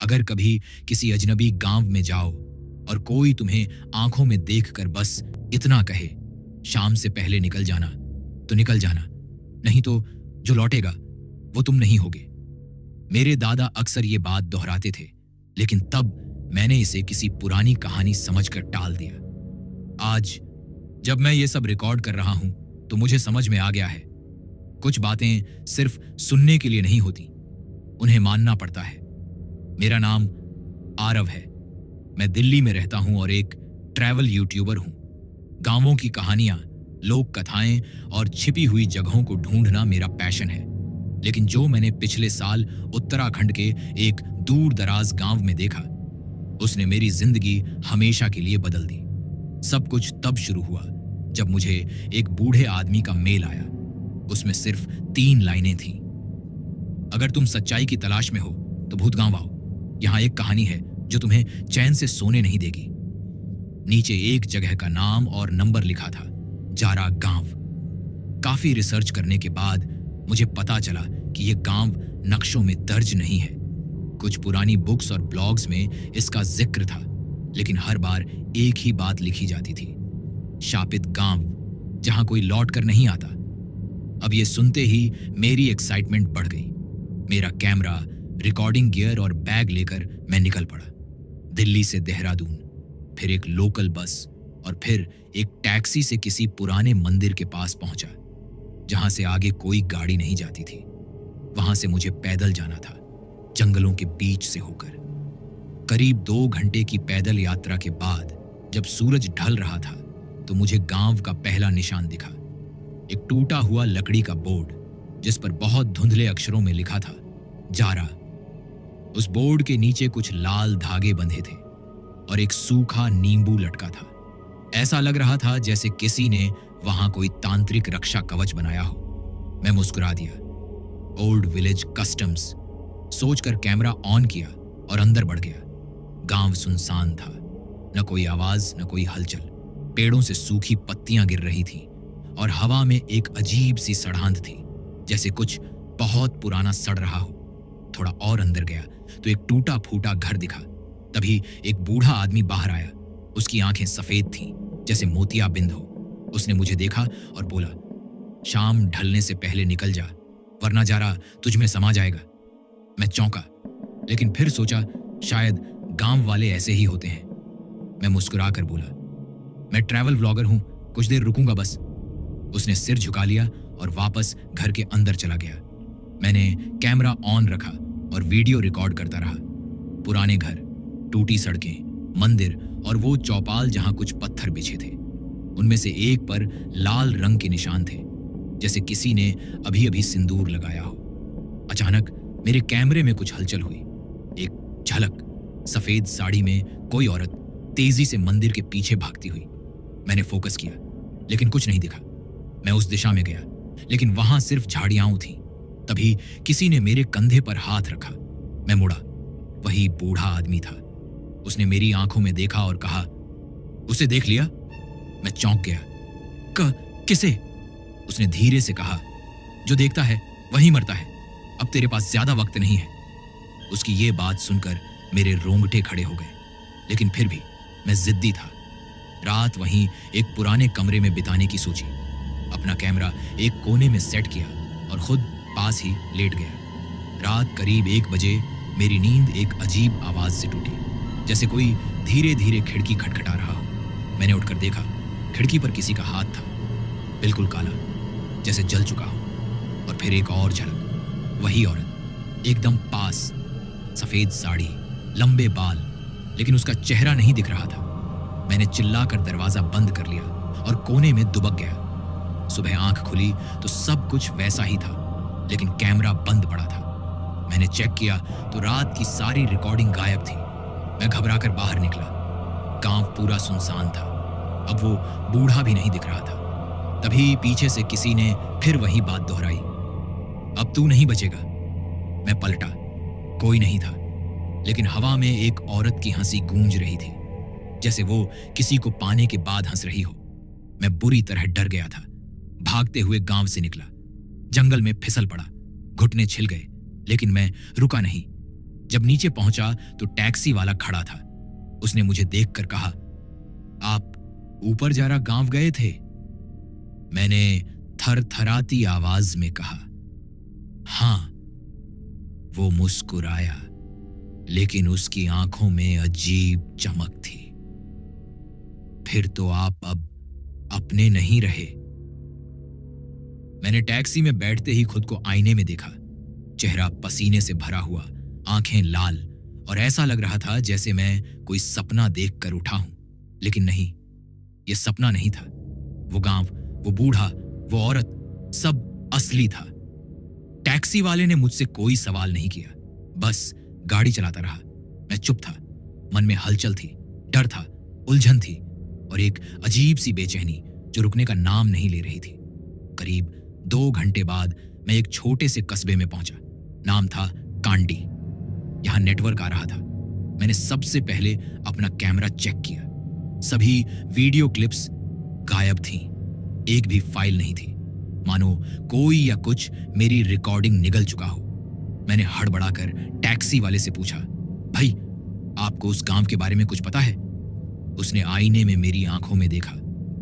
अगर कभी किसी अजनबी गांव में जाओ और कोई तुम्हें आंखों में देखकर बस इतना कहे, शाम से पहले निकल जाना, तो निकल जाना, नहीं तो जो लौटेगा वो तुम नहीं होगे। मेरे दादा अक्सर ये बात दोहराते थे, लेकिन तब मैंने इसे किसी पुरानी कहानी समझकर टाल दिया। आज जब मैं ये सब रिकॉर्ड कर रहा हूं तो मुझे समझ में आ गया है, कुछ बातें सिर्फ सुनने के लिए नहीं होती, उन्हें मानना पड़ता है। मेरा नाम आरव है, मैं दिल्ली में रहता हूं और एक ट्रैवल यूट्यूबर हूं। गांवों की कहानियां, लोक कथाएं और छिपी हुई जगहों को ढूंढना मेरा पैशन है। लेकिन जो मैंने पिछले साल उत्तराखंड के एक दूर दराज गांव में देखा, उसने मेरी जिंदगी हमेशा के लिए बदल दी। सब कुछ तब शुरू हुआ जब मुझे एक बूढ़े आदमी का मेल आया। उसमें सिर्फ 3 लाइनें थीं। अगर तुम सच्चाई की तलाश में हो तो भूतगांव आओ, यहां एक कहानी है जो तुम्हें चैन से सोने नहीं देगी। नीचे एक जगह का नाम और नंबर लिखा था, जारा गांव। काफी रिसर्च करने के बाद मुझे पता चला कि यह गांव नक्शों में दर्ज नहीं है। कुछ पुरानी बुक्स और ब्लॉग्स में इसका जिक्र था, लेकिन हर बार एक ही बात लिखी जाती थी, शापित गांव, जहां कोई लौट कर नहीं आता। अब ये सुनते ही मेरी एक्साइटमेंट बढ़ गई। मेरा कैमरा, रिकॉर्डिंग गियर और बैग लेकर मैं निकल पड़ा। दिल्ली से देहरादून, फिर एक लोकल बस और फिर एक टैक्सी से किसी पुराने मंदिर के पास पहुंचा, जहां से आगे कोई गाड़ी नहीं जाती थी। वहां से मुझे पैदल जाना था, जंगलों के बीच से होकर। करीब 2 घंटे की पैदल यात्रा के बाद जब सूरज ढल रहा था तो मुझे गांव का पहला निशान दिखा। एक टूटा हुआ लकड़ी का बोर्ड जिस पर बहुत धुंधले अक्षरों में लिखा था, जारा। उस बोर्ड के नीचे कुछ लाल धागे बंधे थे और एक सूखा नींबू लटका था। ऐसा लग रहा था जैसे किसी ने वहां कोई तांत्रिक रक्षा कवच बनाया हो। मैं मुस्कुरा दिया। ओल्ड विलेज कस्टम्स सोचकर कैमरा ऑन किया और अंदर बढ़ गया। गांव सुनसान था, न कोई आवाज, न कोई हलचल। पेड़ों से सूखी पत्तियां गिर रही थीं और हवा में एक अजीब सी सड़ांध थी, जैसे कुछ बहुत पुराना सड़ रहा हो। थोड़ा और अंदर गया तो एक टूटा फूटा घर दिखा। तभी एक बूढ़ा आदमी बाहर आया। उसकी आंखें सफेद थीं, जैसे मोतियाबिंद हो। उसने मुझे देखा और बोला, शाम ढलने से पहले निकल जा, वरना जारा तुझ में समा जाएगा। मैं चौंका, लेकिन फिर सोचा शायद गांव वाले ऐसे ही होते हैं। मैं मुस्कुरा कर बोला, मैं ट्रैवल व्लॉगर हूं, कुछ देर रुकूंगा बस। उसने सिर झुका लिया और वापस घर के अंदर चला गया। मैंने कैमरा ऑन रखा और वीडियो रिकॉर्ड करता रहा। पुराने घर, टूटी सड़कें, मंदिर और वो चौपाल जहां कुछ पत्थर बिछे थे। उनमें से एक पर लाल रंग के निशान थे, जैसे किसी ने अभी अभी सिंदूर लगाया हो। अचानक मेरे कैमरे में कुछ हलचल हुई। एक झलक, सफेद साड़ी में कोई औरत तेजी से मंदिर के पीछे भागती हुई। मैंने फोकस किया, लेकिन कुछ नहीं दिखा। मैं उस दिशा में गया, लेकिन वहां सिर्फ झाड़ियां थीं। तभी किसी ने मेरे कंधे पर हाथ रखा। मैं मुड़ा, वही बूढ़ा आदमी था। उसने मेरी आंखों में देखा और कहा, उसे देख लिया? मैं चौंक गया। किसे? उसने धीरे से कहा, जो देखता है वही मरता है, अब तेरे पास ज्यादा वक्त नहीं है। उसकी ये बात सुनकर मेरे रोंगटे खड़े हो गए, लेकिन फिर भी मैं जिद्दी था। रात वहीं एक पुराने कमरे में बिताने की सोची। अपना कैमरा एक कोने में सेट किया और खुद पास ही लेट गया। रात करीब 1 बजे मेरी नींद एक अजीब आवाज से टूटी, जैसे कोई धीरे धीरे खिड़की खटखटा रहा हो। मैंने उठकर देखा, खिड़की पर किसी का हाथ था, बिल्कुल काला, जैसे जल चुका हो। और फिर एक और झलक, वही औरत एकदम पास, सफेद साड़ी, लंबे बाल, लेकिन उसका चेहरा नहीं दिख रहा था। मैंने चिल्लाकर दरवाजा बंद कर लिया और कोने में दुबक गया। सुबह आंख खुली तो सब कुछ वैसा ही था, लेकिन कैमरा बंद पड़ा था। मैंने चेक किया तो रात की सारी रिकॉर्डिंग गायब थी। मैं घबराकर बाहर निकला। गांव पूरा सुनसान था, अब वो बूढ़ा भी नहीं दिख रहा था। तभी पीछे से किसी ने फिर वही बात दोहराई, अब तू नहीं बचेगा। मैं पलटा, कोई नहीं था, लेकिन हवा में एक औरत की हंसी गूंज रही थी, जैसे वो किसी को पाने के बाद हंस रही हो। मैं बुरी तरह डर गया था। भागते हुए गांव से निकला, जंगल में फिसल पड़ा, घुटने छिल गए, लेकिन मैं रुका नहीं। जब नीचे पहुंचा तो टैक्सी वाला खड़ा था। उसने मुझे देखकर कहा, आप ऊपर जरा गांव गए थे? मैंने थरथराती आवाज में कहा, हां। वो मुस्कुराया, लेकिन उसकी आंखों में अजीब चमक थी। फिर तो आप अब अपने नहीं रहे। मैंने टैक्सी में बैठते ही खुद को आईने में देखा। चेहरा पसीने से भरा हुआ, आंखें लाल, और ऐसा लग रहा था जैसे मैं कोई सपना देखकर उठा हूं। लेकिन नहीं, यह सपना नहीं था। वो गांव, वो बूढ़ा, वो औरत, सब असली था। टैक्सी वाले ने मुझसे कोई सवाल नहीं किया, बस गाड़ी चलाता रहा। मैं चुप था। मन में हलचल थी, डर था, उलझन थी, और एक अजीब सी बेचैनी जो रुकने का नाम नहीं ले रही थी। करीब 2 घंटे बाद मैं एक छोटे से कस्बे में पहुंचा। नाम था कांडी। यहां नेटवर्क आ रहा था। मैंने सबसे पहले अपना कैमरा चेक किया। सभी वीडियो क्लिप्स गायब थीं। एक भी फाइल नहीं थी, मानो कोई या कुछ मेरी रिकॉर्डिंग निगल चुका हो। मैंने हड़बड़ाकर टैक्सी वाले से पूछा, भाई, आपको उस गांव के बारे में कुछ पता है? उसने आईने में मेरी आंखों में देखा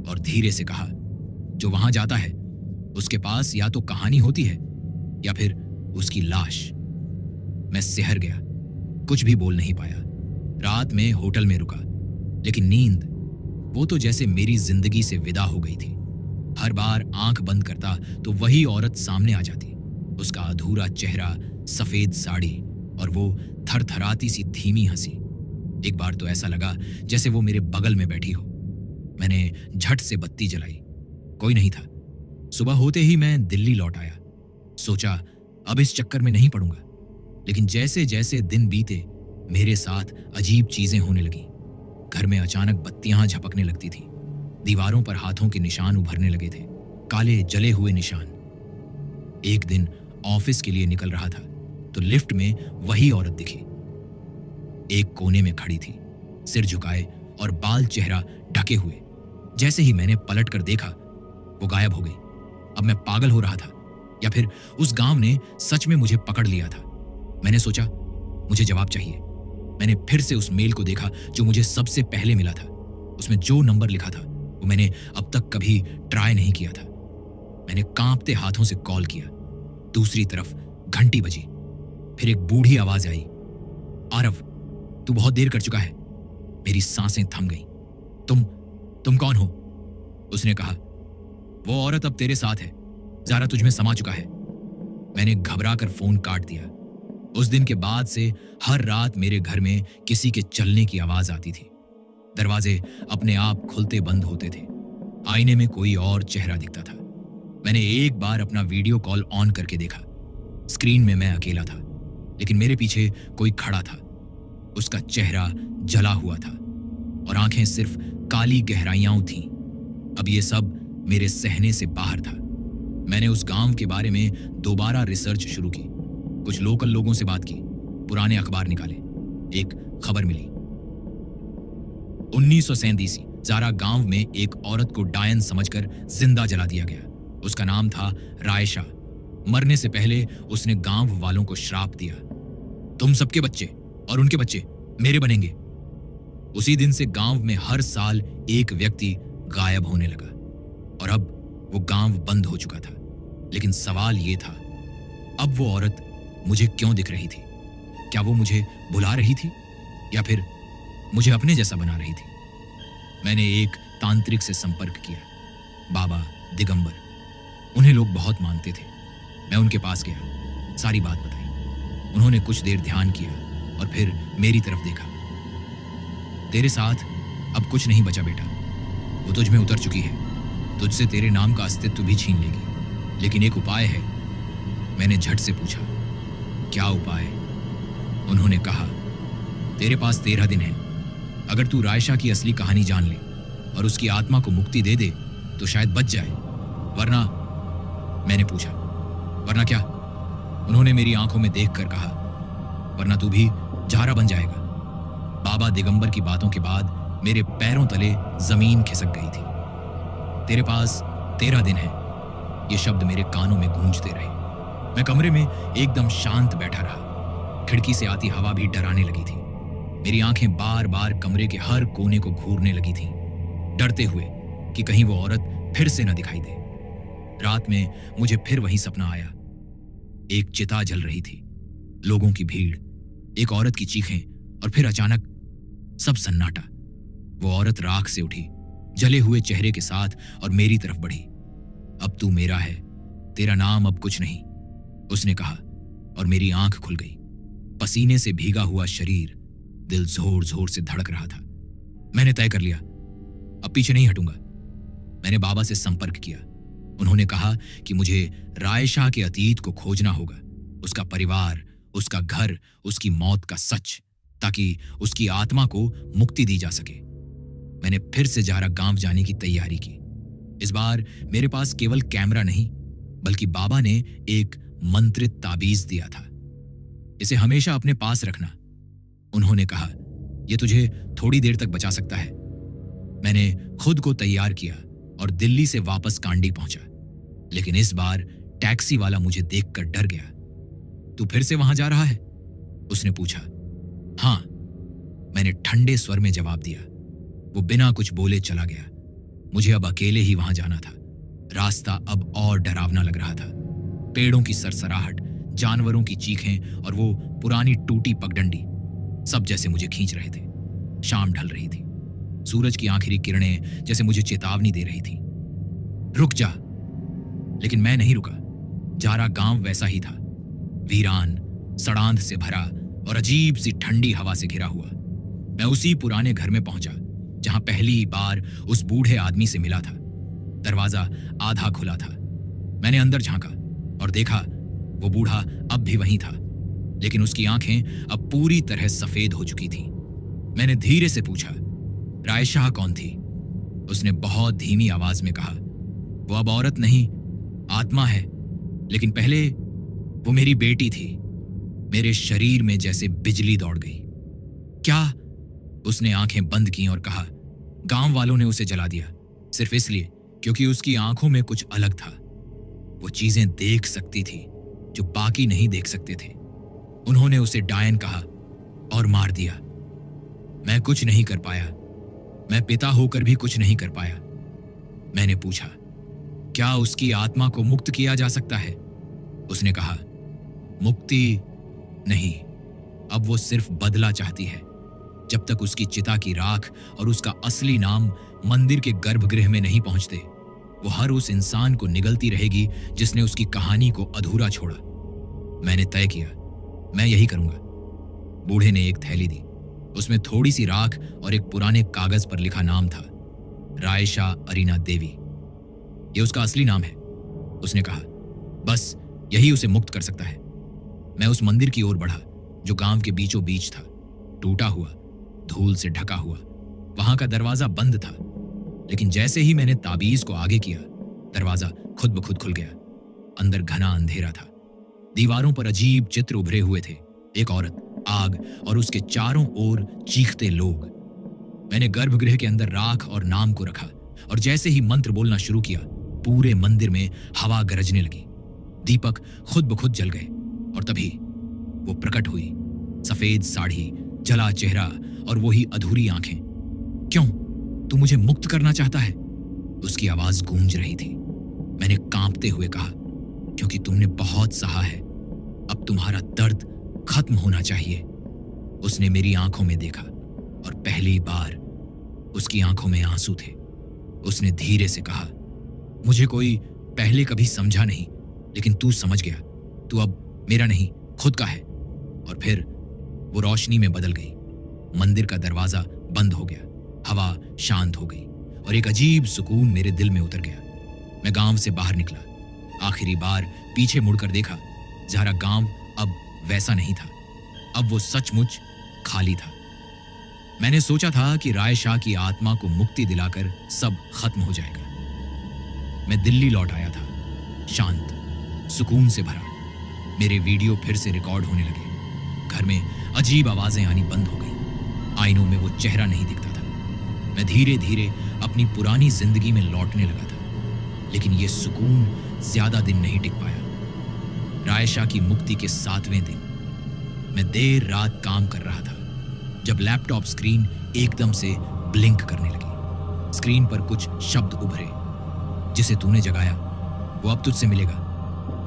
और धीरे से कहा, जो वहां जाता है उसके पास या तो कहानी होती है या फिर उसकी लाश। मैं सिहर गया, कुछ भी बोल नहीं पाया। रात में होटल में रुका, लेकिन नींद, वो तो जैसे मेरी जिंदगी से विदा हो गई थी। हर बार आंख बंद करता तो वही औरत सामने आ जाती। उसका अधूरा चेहरा, सफेद साड़ी और वो थरथराती सी धीमी हंसी। एक बार तो ऐसा लगा जैसे वो मेरे बगल में बैठी हो। मैंने झट से बत्ती जलाई, कोई नहीं था। सुबह होते ही मैं दिल्ली लौट आया। सोचा अब इस चक्कर में नहीं पड़ूंगा। लेकिन जैसे जैसे दिन बीते, मेरे साथ अजीब चीजें होने लगी। घर में अचानक बत्तियां झपकने लगती थी। दीवारों पर हाथों के निशान उभरने लगे थे, काले जले हुए निशान। एक दिन ऑफिस के लिए निकल रहा था तो लिफ्ट में वही औरत दिखी। एक कोने में खड़ी थी, सिर झुकाए और बाल चेहरा ढके हुए। जैसे ही मैंने पलट कर देखा, वो गायब हो गई। अब मैं पागल हो रहा था या फिर उस गांव ने सच में मुझे पकड़ लिया था। मैंने सोचा, मुझे जवाब चाहिए। मैंने फिर से उस मेल को देखा जो मुझे सबसे पहले मिला था। उसमें जो नंबर लिखा था वो मैंने अब तक कभी ट्राई नहीं किया था। मैंने कांपते हाथों से कॉल किया। दूसरी तरफ घंटी बजी। फिर एक बूढ़ी आवाज आई, आरव, तू बहुत देर कर चुका है। मेरी सांसें थम गईं। तुम कौन हो? उसने कहा, वो औरत अब तेरे साथ है, ज़ारा तुझ में समा चुका है। मैंने घबरा कर फोन काट दिया। उस दिन के बाद से हर रात मेरे घर में किसी के चलने की आवाज आती थी। दरवाजे अपने आप खुलते बंद होते थे। आईने में कोई और चेहरा दिखता था। मैंने एक बार अपना वीडियो कॉल ऑन करके देखा। स्क्रीन में मैं अकेला था, लेकिन मेरे पीछे कोई खड़ा था। उसका चेहरा जला हुआ था और आंखें सिर्फ काली गहराइयां थीं। अब ये सब मेरे सहने से बाहर था। मैंने उस गांव के बारे में दोबारा रिसर्च शुरू की। कुछ लोकल लोगों से बात की, पुराने अखबार निकाले। एक खबर मिली, 1937 ज़ारा गांव में एक औरत को डायन समझकर जिंदा जला दिया गया। उसका नाम था रायशा। मरने से पहले उसने गांव वालों को श्राप दिया, तुम सबके बच्चे और उनके बच्चे मेरे बनेंगे। उसी दिन से गांव में हर साल एक व्यक्ति गायब होने लगा और अब वो गांव बंद हो चुका था। लेकिन सवाल ये था, अब वो औरत मुझे क्यों दिख रही थी? क्या वो मुझे बुला रही थी या फिर मुझे अपने जैसा बना रही थी? मैंने एक तांत्रिक से संपर्क किया, बाबा दिगंबर। उन्हें लोग बहुत मानते थे। मैं उनके पास गया, सारी बात बताई। उन्होंने कुछ देर ध्यान किया और फिर मेरी तरफ देखा। तेरे साथ अब कुछ नहीं बचा बेटा, वो तुझ में उतर चुकी है। तुझसे तेरे नाम का अस्तित्व भी छीन लेगी। लेकिन एक उपाय है। मैंने झट से पूछा, क्या उपाय? उन्होंने कहा, तेरे पास 13 दिन है। अगर तू रायशा की असली कहानी जान ले और उसकी आत्मा को मुक्ति दे दे तो शायद बच जाए, वरना। मैंने पूछा, वरना क्या? उन्होंने मेरी आंखों में देखकर कहा, वरना तू भी ज़ारा बन जाएगा। बाबा दिगंबर की बातों के बाद मेरे पैरों तले जमीन खिसक गई थी। तेरे पास 13 दिन है, ये शब्द मेरे कानों में गूंजते रहे। मैं कमरे में एकदम शांत बैठा रहा। खिड़की से आती हवा भी डराने लगी थी। मेरी आंखें बार बार कमरे के हर कोने को घूरने लगी थीं, डरते हुए कि कहीं वो औरत फिर से न दिखाई दे। रात में मुझे फिर वही सपना आया। एक चिता जल रही थी, लोगों की भीड़, एक औरत की चीखें, और फिर अचानक सब सन्नाटा। वो औरत राख से उठी, जले हुए चेहरे के साथ, और मेरी तरफ बढ़ी। अब तू मेरा है, तेरा नाम अब कुछ नहीं, उसने कहा, और मेरी आंख खुल गई। पसीने से भीगा हुआ शरीर, दिल जोर जोर से धड़क रहा था। मैंने तय कर लिया, अब पीछे नहीं हटूंगा। मैंने बाबा से संपर्क किया। उन्होंने कहा कि मुझे रायशाह के अतीत को खोजना होगा, उसका परिवार, उसका घर, उसकी मौत का सच, ताकि उसकी आत्मा को मुक्ति दी जा सके। मैंने फिर से जारा गांव जाने की तैयारी की। इस बार मेरे पास केवल कैमरा नहीं, बल्कि बाबा ने एक मंत्रित ताबीज दिया था। इसे हमेशा अपने पास रखना, उन्होंने कहा, यह तुझे थोड़ी देर तक बचा सकता है। मैंने खुद को तैयार किया और दिल्ली से वापस कांडी पहुंचा। लेकिन इस बार टैक्सी वाला मुझे देखकर डर गया। तू फिर से वहां जा रहा है? उसने पूछा। हां, मैंने ठंडे स्वर में जवाब दिया। वो बिना कुछ बोले चला गया। मुझे अब अकेले ही वहां जाना था। रास्ता अब और डरावना लग रहा था। पेड़ों की सरसराहट, जानवरों की चीखें और वो पुरानी टूटी पगडंडी, सब जैसे मुझे खींच रहे थे। शाम ढल रही थी। सूरज की आखिरी किरणें जैसे मुझे चेतावनी दे रही थी, रुक जा। लेकिन मैं नहीं रुका। जारा गांव वैसा ही था, वीरान, सड़ांध से भरा और अजीब सी ठंडी हवा से घिरा हुआ। मैं उसी पुराने घर में पहुंचा जहां पहली बार उस बूढ़े आदमी से मिला था। दरवाजा आधा खुला था। मैंने अंदर झांका और देखा वो बूढ़ा अब भी वहीं था, लेकिन उसकी आंखें अब पूरी तरह सफेद हो चुकी थीं। मैंने धीरे से पूछा, रायशाह कौन थी? उसने बहुत धीमी आवाज में कहा, वो अब औरत नहीं, आत्मा है। लेकिन पहले वो मेरी बेटी थी। मेरे शरीर में जैसे बिजली दौड़ गई। क्या? उसने आंखें बंद की और कहा, गांव वालों ने उसे जला दिया, सिर्फ इसलिए क्योंकि उसकी आंखों में कुछ अलग था। वो चीजें देख सकती थी जो बाकी नहीं देख सकते थे। उन्होंने उसे डायन कहा और मार दिया। मैं कुछ नहीं कर पाया। मैं पिता होकर भी कुछ नहीं कर पाया। मैंने पूछा, क्या उसकी आत्मा को मुक्त किया जा सकता है? उसने कहा, मुक्ति नहीं, अब वो सिर्फ बदला चाहती है। जब तक उसकी चिता की राख और उसका असली नाम मंदिर के गर्भगृह में नहीं पहुंचते, वो हर उस इंसान को निगलती रहेगी जिसने उसकी कहानी को अधूरा छोड़ा। मैंने तय किया, मैं यही करूंगा। बूढ़े ने एक थैली दी। उसमें थोड़ी सी राख और एक पुराने कागज पर लिखा नाम था, रायशाह अरीना देवी। यह उसका असली नाम है, उसने कहा। बस यही उसे मुक्त कर सकता है। मैं उस मंदिर की ओर बढ़ा जो गांव के बीचों बीच था, टूटा हुआ, धूल से ढका हुआ। वहां का दरवाजा बंद था, लेकिन जैसे ही मैंने ताबीज को आगे किया, दरवाजा खुद ब खुद खुल गया। अंदर घना अंधेरा था। दीवारों पर अजीब चित्र उभरे हुए थे, एक औरत, आग और उसके चारों ओर चीखते लोग। मैंने गर्भगृह के अंदर राख और नाम को रखा और जैसे ही मंत्र बोलना शुरू किया, पूरे मंदिर में हवा गरजने लगी। दीपक खुद ब खुद जल गए और तभी वो प्रकट हुई। सफेद साड़ी, जला चेहरा और वही अधूरी आंखें। क्यों? तू मुझे मुक्त करना चाहता है? उसकी आवाज गूंज रही थी। मैंने कांपते हुए कहा, क्योंकि तुमने बहुत सहा है, अब तुम्हारा दर्द खत्म होना चाहिए। उसने मेरी आंखों में देखा और पहली बार उसकी आंखों में आंसू थे। उसने धीरे से कहा, मुझे कोई पहले कभी समझा नहीं, लेकिन तू समझ गया। तू अब मेरा नहीं, खुद का है। और फिर वो रोशनी में बदल गई। मंदिर का दरवाजा बंद हो गया, हवा शांत हो गई और एक अजीब सुकून मेरे दिल में उतर गया। मैं गांव से बाहर निकला। आखिरी बार पीछे मुड़कर देखा, जरा गांव अब वैसा नहीं था। अब वो सचमुच खाली था। मैंने सोचा था कि रायशाह की आत्मा को मुक्ति दिलाकर सब खत्म हो जाएगा। मैं दिल्ली लौट आया था, शांत, सुकून से भरा। मेरे वीडियो फिर से रिकॉर्ड होने लगे। घर में अजीब आवाजें आनी बंद हो गई। आईनों में वो चेहरा नहीं दिखता था। मैं धीरे धीरे अपनी पुरानी जिंदगी में लौटने लगा था, लेकिन ये सुकून ज्यादा दिन नहीं टिक पाया। रायशाह की मुक्ति के 7वें दिन मैं देर रात काम कर रहा था जब लैपटॉप स्क्रीन एकदम से ब्लिंक करने लगी। स्क्रीन पर कुछ शब्द उभरे। जिसे तूने जगाया वो अब तुझसे मिलेगा।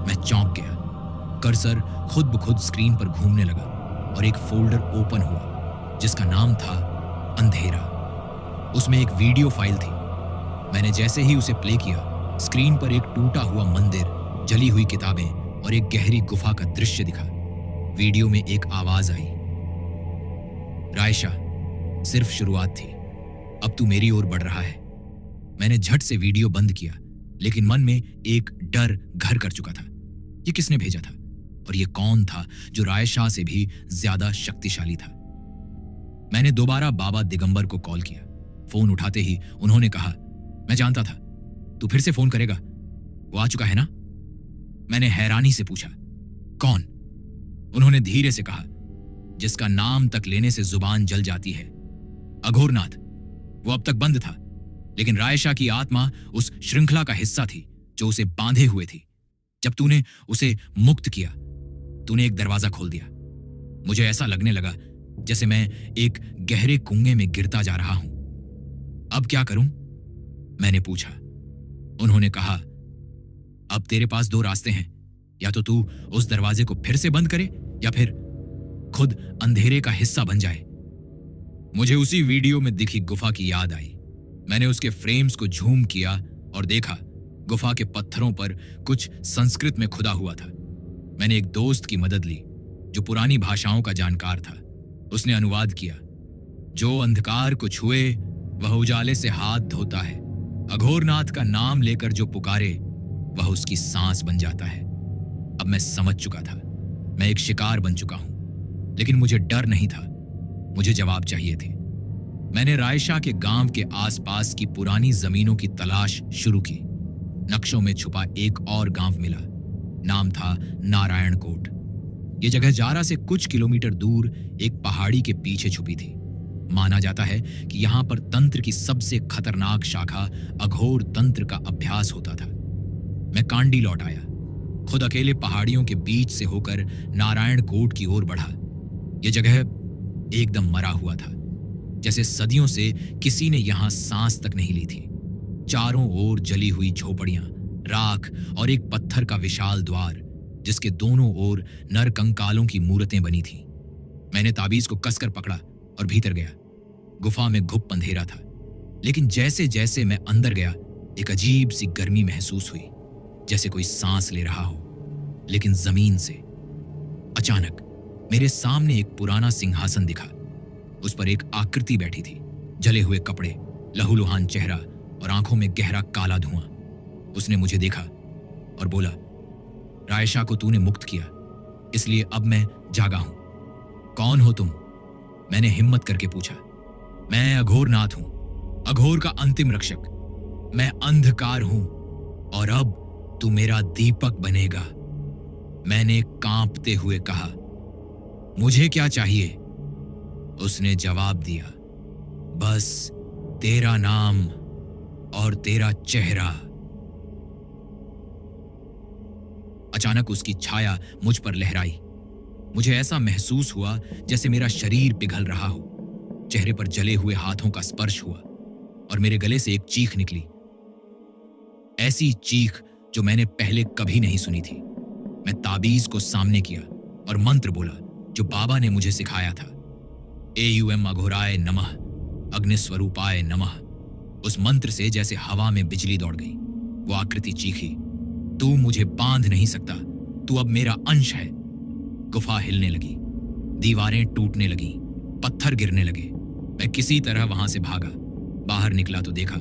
मैं चौंक गया। कर्सर खुद ब खुद स्क्रीन पर घूमने लगा और एक फोल्डर ओपन हुआ जिसका नाम था अंधेरा। उसमें एक वीडियो फाइल थी। मैंने जैसे ही उसे प्ले किया, स्क्रीन पर एक टूटा हुआ मंदिर, जली हुई किताबें और एक गहरी गुफा का दृश्य दिखा। वीडियो में एक आवाज आई, रायशा, सिर्फ शुरुआत थी, अब तू मेरी ओर बढ़ रहा है। मैंने झट से वीडियो बंद किया, लेकिन मन में एक डर घर कर चुका था। ये किसने भेजा था और ये कौन था जो रायशा से भी ज्यादा शक्तिशाली था? मैंने दोबारा बाबा दिगंबर को कॉल किया। फोन उठाते ही उन्होंने कहा, मैं जानता था तू फिर से फोन करेगा, वो आ चुका है ना? मैंने हैरानी से पूछा, कौन? उन्होंने धीरे से कहा, जिसका नाम तक लेने से जुबान जल जाती है, अघोरनाथ। वो अब तक बंद था, लेकिन रायशा की आत्मा उस श्रृंखला का हिस्सा थी जो उसे बांधे हुए थी। जब तूने उसे मुक्त किया, तूने एक दरवाजा खोल दिया। मुझे ऐसा लगने लगा जैसे मैं एक गहरे कुएं में गिरता जा रहा हूं। अब क्या करूं? मैंने पूछा। उन्होंने कहा, अब तेरे पास दो रास्ते हैं, या तो तू उस दरवाजे को फिर से बंद करे या फिर खुद अंधेरे का हिस्सा बन जाए। मुझे उसी वीडियो में दिखी गुफा की याद आई। मैंने उसके फ्रेम्स को झूम किया और देखा गुफा के पत्थरों पर कुछ संस्कृत में खुदा हुआ था। मैंने एक दोस्त की मदद ली जो पुरानी भाषाओं का जानकार था। उसने अनुवाद किया, जो अंधकार को छुए वह उजाले से हाथ धोता है, अघोरनाथ का नाम लेकर जो पुकारे वह उसकी सांस बन जाता है। अब मैं समझ चुका था, मैं एक शिकार बन चुका हूं, लेकिन मुझे डर नहीं था, मुझे जवाब चाहिए थे। मैंने रायशा के गांव के आसपास की पुरानी जमीनों की तलाश शुरू की। नक्शों में छुपा एक और गांव मिला। नाम था नारायणकोट। यह जगह जारा से कुछ किलोमीटर दूर एक पहाड़ी के पीछे छुपी थी। माना जाता है कि यहां पर तंत्र की सबसे खतरनाक शाखा अघोर तंत्र का अभ्यास होता था। मैं कांडी लौट आया, खुद अकेले पहाड़ियों के बीच से होकर नारायणकोट की ओर बढ़ा। यह जगह एकदम मरा हुआ था, जैसे सदियों से किसी ने यहां सांस तक नहीं ली थी। चारों ओर जली हुई झोपड़ियां, राख और एक पत्थर का विशाल द्वार जिसके दोनों ओर नर कंकालों की मूर्तें बनी थीं। मैंने ताबीज को कसकर पकड़ा और भीतर गया। गुफा में घुप अंधेरा था, लेकिन जैसे जैसे मैं अंदर गया, एक अजीब सी गर्मी महसूस हुई, जैसे कोई सांस ले रहा हो, लेकिन जमीन से। अचानक मेरे सामने एक पुराना सिंहासन दिखा। उस पर एक आकृति बैठी थी, जले हुए कपड़े, लहूलुहान चेहरा और आंखों में गहरा काला धुआं। उसने मुझे देखा और बोला, रायशा को तूने मुक्त किया, इसलिए अब मैं जागा हूं। कौन हो तुम? मैंने हिम्मत करके पूछा। मैं अघोरनाथ हूं, अघोर का अंतिम रक्षक। मैं अंधकार हूं और अब तू मेरा दीपक बनेगा। मैंने कांपते हुए कहा, मुझे क्या चाहिए? उसने जवाब दिया, बस तेरा नाम और तेरा चेहरा। अचानक उसकी छाया मुझ पर लहराई। मुझे ऐसा महसूस हुआ जैसे मेरा शरीर पिघल रहा हो। चेहरे पर जले हुए हाथों का स्पर्श हुआ और मेरे गले से एक चीख निकली, ऐसी चीख जो मैंने पहले कभी नहीं सुनी थी। मैं ताबीज को सामने किया और मंत्र बोला जो बाबा ने मुझे सिखाया था, एयूएम अघोराय नमः, अग्निस्वरूपाय नमः। उस मंत्र से जैसे हवा में बिजली दौड़ गई। वो आकृति चीखी, तू मुझे बांध नहीं सकता, तू अब मेरा अंश है। गुफा हिलने लगी, दीवारें टूटने लगी, पत्थर गिरने लगे। मैं किसी तरह वहां से भागा। बाहर निकला तो देखा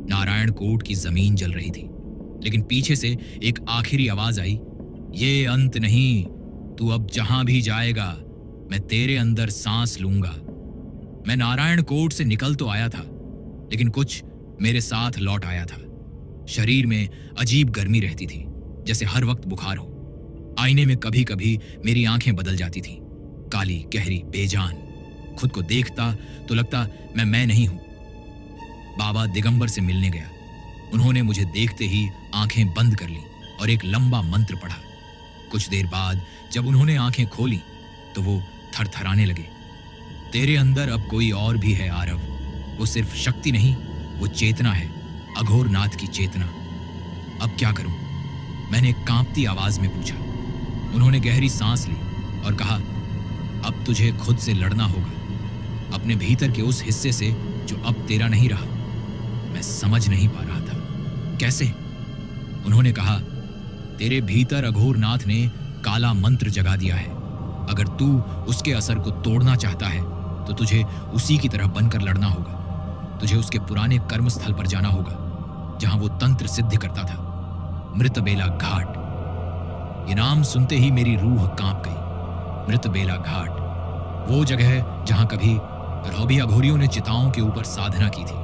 नारायणकोट की जमीन जल रही थी, लेकिन पीछे से एक आखिरी आवाज आई, ये अंत नहीं, तू अब जहां भी जाएगा मैं तेरे अंदर सांस लूंगा। मैं नारायणकोट से निकल तो आया था, लेकिन कुछ मेरे साथ लौट आया था। शरीर में अजीब गर्मी रहती थी, जैसे हर वक्त बुखार हो। आईने में कभी कभी मेरी आंखें बदल जाती थीं, काली, गहरी, बेजान। खुद को देखता तो लगता मैं नहीं हूं। बाबा दिगंबर से मिलने गया। उन्होंने मुझे देखते ही आंखें बंद कर ली और एक लंबा मंत्र पढ़ा। कुछ देर बाद जब उन्होंने आंखें खोली तो वो थरथराने लगे। तेरे अंदर अब कोई और भी है आरव। वो सिर्फ शक्ति नहीं, वो चेतना है, अघोरनाथ की चेतना। अब क्या करूं? मैंने एक कांपती आवाज में पूछा। उन्होंने गहरी सांस ली और कहा, अब तुझे खुद से लड़ना होगा, अपने भीतर के उस हिस्से से जो अब तेरा नहीं रहा। मैं समझ नहीं पा रहा था कैसे। उन्होंने कहा, तेरे भीतर अघोरनाथ ने काला मंत्र जगा दिया है। अगर तू उसके असर को तोड़ना चाहता है तो तुझे उसी की तरह बनकर लड़ना होगा। तुझे उसके पुराने कर्म स्थल पर जाना होगा जहां वो तंत्र सिद्ध करता था, मृतबेला घाट। ये नाम सुनते ही मेरी रूह कांप गई। मृतबेला घाट, वो जगह जहां कभी रौबी अघोरियों ने चिताओं के ऊपर साधना की थी,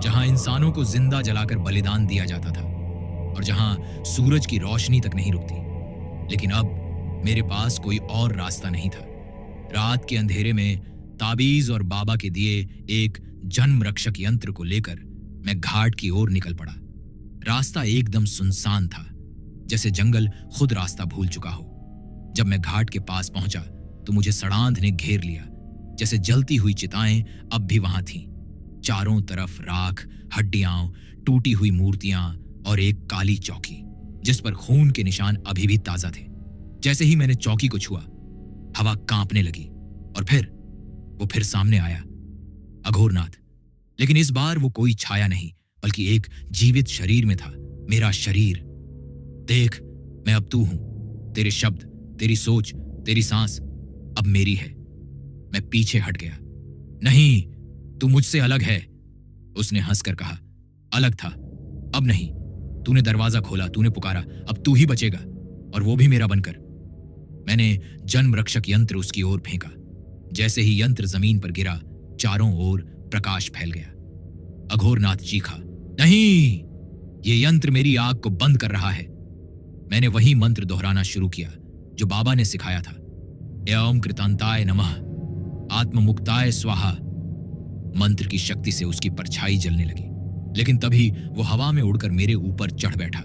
जहां इंसानों को जिंदा जलाकर बलिदान दिया जाता था और जहां सूरज की रोशनी तक नहीं रुकती। लेकिन अब मेरे पास कोई और रास्ता नहीं था। रात के अंधेरे में ताबीज और बाबा के दिए एक जन्म रक्षक यंत्र को लेकर मैं घाट की ओर निकल पड़ा। रास्ता एकदम सुनसान था, जैसे जंगल खुद रास्ता भूल चुका हो। जब मैं घाट के पास पहुंचा तो मुझे सड़ांध ने घेर लिया, जैसे जलती हुई चिताएं अब भी वहां थीं। चारों तरफ राख, हड्डियां, टूटी हुई मूर्तियां और एक काली चौकी जिस पर खून के निशान अभी भी ताजा थे। जैसे ही मैंने चौकी को छुआ, हवा कांपने लगी और फिर सामने आया अघोरनाथ। लेकिन इस बार वो कोई छाया नहीं, बल्कि एक जीवित शरीर में था, मेरा शरीर। देख, मैं अब तू हूं। तेरे शब्द, तेरी सोच, तेरी सांस अब मेरी है। मैं पीछे हट गया। नहीं, तू मुझसे अलग है, उसने हंसकर कहा। अलग था, अब नहीं। तूने दरवाजा खोला, तूने पुकारा, अब तू ही बचेगा, और वो भी मेरा बनकर। मैंने जन्म रक्षक यंत्र उसकी ओर फेंका। जैसे ही यंत्र जमीन पर गिरा, चारों ओर प्रकाश फैल गया। अघोरनाथ चीखा, नहीं, ये यंत्र मेरी आग को बंद कर रहा है। मैंने वही मंत्र दोहराना शुरू किया जो बाबा ने सिखाया था। एवं कृतांताय नमः, आत्ममुक्ताय स्वाहा। मंत्र की शक्ति से उसकी परछाई जलने लगी, लेकिन तभी वो हवा में उड़कर मेरे ऊपर चढ़ बैठा।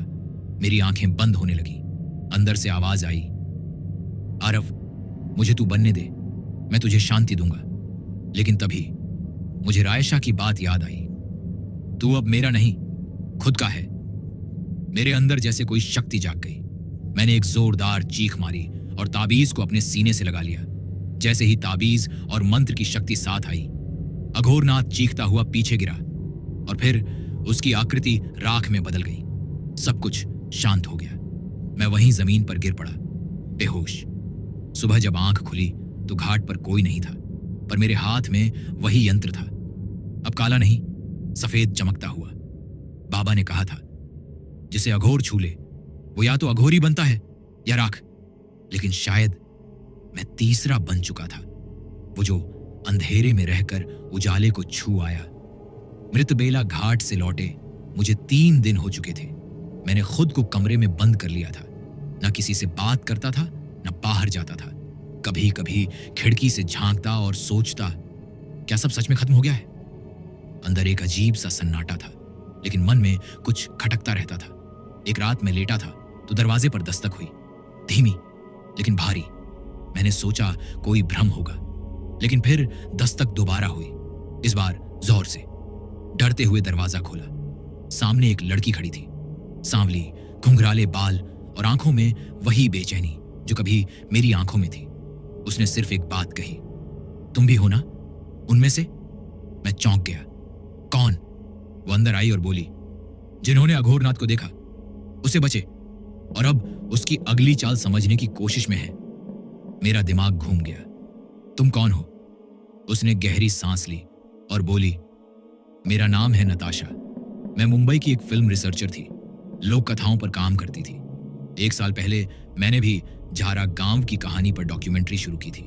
मेरी आंखें बंद होने लगी। अंदर से आवाज आई, आरव, मुझे तू बनने दे, मैं तुझे शांति दूंगा। लेकिन तभी मुझे रायशा की बात याद आई। तू अब मेरा नहीं, खुद का है। मेरे अंदर जैसे कोई शक्ति जाग गई। मैंने एक जोरदार चीख मारी और ताबीज को अपने सीने से लगा लिया। जैसे ही ताबीज और मंत्र की शक्ति साथ आई, अघोरनाथ चीखता हुआ पीछे गिरा और फिर उसकी आकृति राख में बदल गई। सब कुछ शांत हो गया। मैं वहीं जमीन पर गिर पड़ा, बेहोश। सुबह जब आंख खुली तो घाट पर कोई नहीं था, पर मेरे हाथ में वही यंत्र था। अब काला नहीं, सफेद चमकता हुआ। बाबा ने कहा था, जिसे अघोर छू ले वो या तो अघोरी बनता है या राख। लेकिन शायद मैं तीसरा बन चुका था, वो जो अंधेरे में रहकर उजाले को छू आया। मृतबेला घाट से लौटे मुझे 3 दिन हो चुके थे। मैंने खुद को कमरे में बंद कर लिया था। न किसी से बात करता था, न बाहर जाता था। कभी कभी खिड़की से झांकता और सोचता, क्या सब सच में खत्म हो गया है? अंदर एक अजीब सा सन्नाटा था, लेकिन मन में कुछ खटकता रहता था। एक रात मैं लेटा था तो दरवाजे पर दस्तक हुई, धीमी लेकिन भारी। मैंने सोचा कोई भ्रम होगा, लेकिन फिर दस्तक दोबारा हुई, इस बार जोर से। डरते हुए दरवाजा खोला। सामने एक लड़की खड़ी थी, सांवली, घुंघराले बाल और आंखों में वही बेचैनी जो कभी मेरी आंखों में थी। उसने सिर्फ एक बात कही, तुम भी हो ना उनमें से? मैं चौंक गया। कौन? वो अंदर आई और बोली, जिन्होंने अघोरनाथ को देखा उसे बचे और अब उसकी अगली चाल समझने की कोशिश में है। मेरा दिमाग घूम गया। तुम कौन हो? उसने गहरी सांस ली और बोली, मेरा नाम है नताशा। मैं मुंबई की एक फिल्म रिसर्चर थी, लोक कथाओं पर काम करती थी। 1 साल पहले मैंने भी झारा गांव की कहानी पर डॉक्यूमेंट्री शुरू की थी,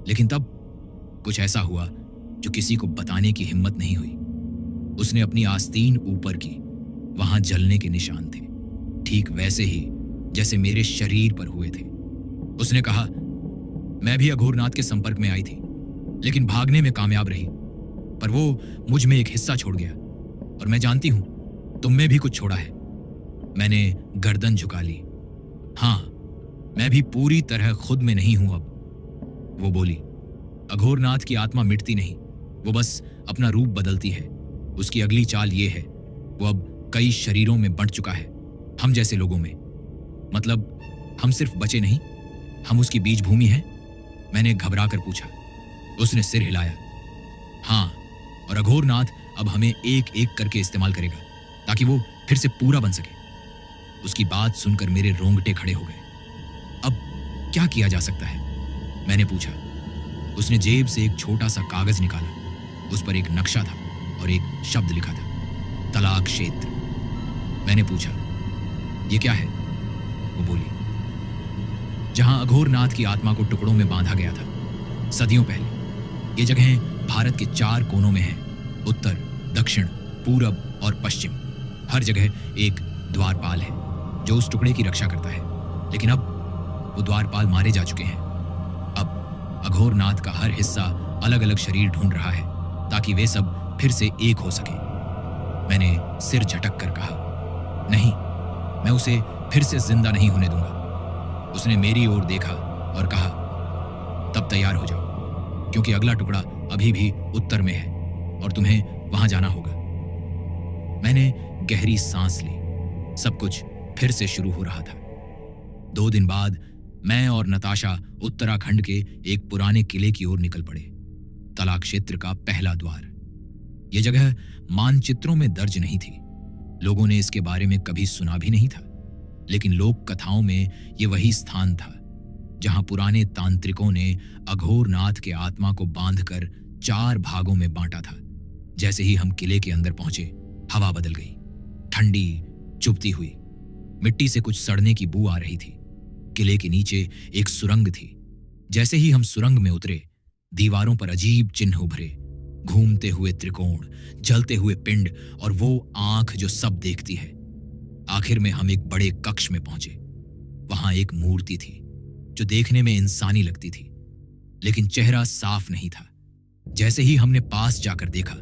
लेकिन तब कुछ ऐसा हुआ जो किसी को बताने की हिम्मत नहीं हुई। उसने अपनी आस्तीन ऊपर की, वहां जलने के निशान थे, ठीक वैसे ही जैसे मेरे शरीर पर हुए थे। उसने कहा, मैं भी अघोरनाथ के संपर्क में आई थी, लेकिन भागने में कामयाब रही, पर वो मुझ में एक हिस्सा छोड़ गया और मैं जानती हूं तुम में भी कुछ छोड़ा है। मैंने गर्दन झुका ली। हाँ, मैं भी पूरी तरह खुद में नहीं हूं अब। वो बोली, अघोरनाथ की आत्मा मिटती नहीं, वो बस अपना रूप बदलती है। उसकी अगली चाल ये है, वो अब कई शरीरों में बंट चुका है, हम जैसे लोगों में। मतलब हम सिर्फ बचे नहीं, हम उसकी बीज भूमि हैं। मैंने घबरा कर पूछा। उसने सिर हिलाया। हाँ, और अघोरनाथ अब हमें एक एक करके इस्तेमाल करेगा ताकि वो फिर से पूरा बन सके। उसकी बात सुनकर मेरे रोंगटे खड़े हो गए। अब क्या किया जा सकता है? मैंने पूछा। उसने जेब से एक छोटा सा कागज निकाला। उस पर एक नक्शा था और एक शब्द लिखा था, तलाक क्षेत्र। मैंने पूछा, ये क्या है? वो बोली, जहां अघोरनाथ की आत्मा को टुकड़ों में बांधा गया था सदियों पहले। ये जगह भारत के 4 कोनों में है, उत्तर, दक्षिण, पूरब और पश्चिम। हर जगह एक द्वारपाल है जो उस टुकड़े की रक्षा करता है, लेकिन अब वो द्वारपाल मारे जा चुके हैं। अब अघोरनाथ का हर हिस्सा अलग अलग शरीर ढूंढ रहा है ताकि वे सब फिर से एक हो सके। मैंने सिर झटक कर कहा, नहीं, मैं उसे फिर से जिंदा नहीं होने दूंगा। उसने मेरी ओर देखा और कहा, तब तैयार हो जाओ, क्योंकि अगला टुकड़ा अभी भी उत्तर में है और तुम्हें वहां जाना होगा। मैंने गहरी सांस ली। सब कुछ फिर से शुरू हो रहा था। 2 दिन बाद मैं और नताशा उत्तराखंड के एक पुराने किले की ओर निकल पड़े। तलाक क्षेत्र का पहला द्वार। यह जगह मानचित्रों में दर्ज नहीं थी, लोगों ने इसके बारे में कभी सुना भी नहीं था, लेकिन लोक कथाओं में यह वही स्थान था जहां पुराने तांत्रिकों ने अघोरनाथ के आत्मा को बांधकर 4 भागों में बांटा था। जैसे ही हम किले के अंदर पहुंचे, हवा बदल गई, ठंडी, चुभती हुई। मिट्टी से कुछ सड़ने की बू आ रही थी। किले के नीचे एक सुरंग थी। जैसे ही हम सुरंग में उतरे, दीवारों पर अजीब चिन्ह उभरे, घूमते हुए त्रिकोण, जलते हुए पिंड और वो आंख जो सब देखती है। आखिर में हम एक बड़े कक्ष में पहुंचे। वहां एक मूर्ति थी जो देखने में इंसानी लगती थी, लेकिन चेहरा साफ नहीं था। जैसे ही हमने पास जाकर देखा,